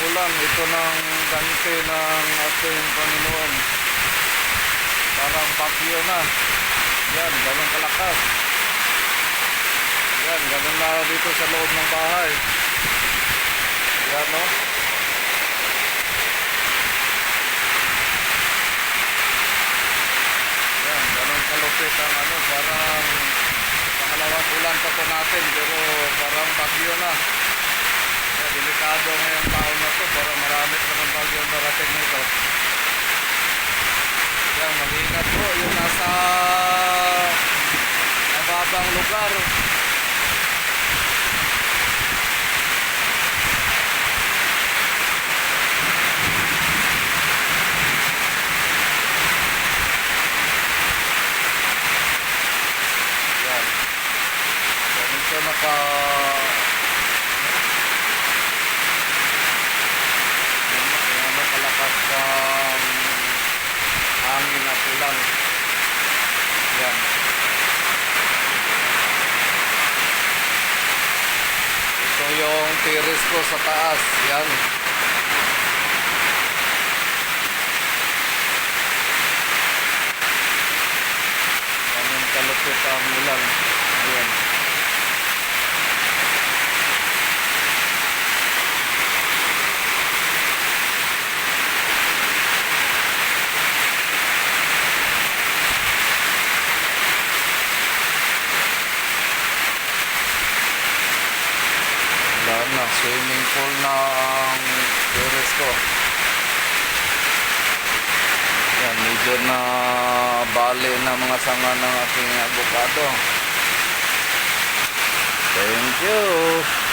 ulan. Ito ng ganti ng ating Panginoon. Parang bagyo na. Yan, ganun kalakas. Yan, ganun na dito sa loob ng bahay. Yan, no? Yan, ganun kalupit ang ano, parang pangalawang ulan pa po natin, pero parang bagyo na. Kaya delikado ngayong taon na to, parang marami naman bagyo ang darating nito. Yan, mag-ingat po yung nasa mababang lugar. Yan. Ganito ano kalakas ang hangin at ulan. Yan. Ito yung terrace ko sa taas. Yan. Ganun kalupit ang ulan. Ayan. Na swimming pool na ang terrace ko. Yan, medyo na bali na mga sanga ng aking avocado. Thank you.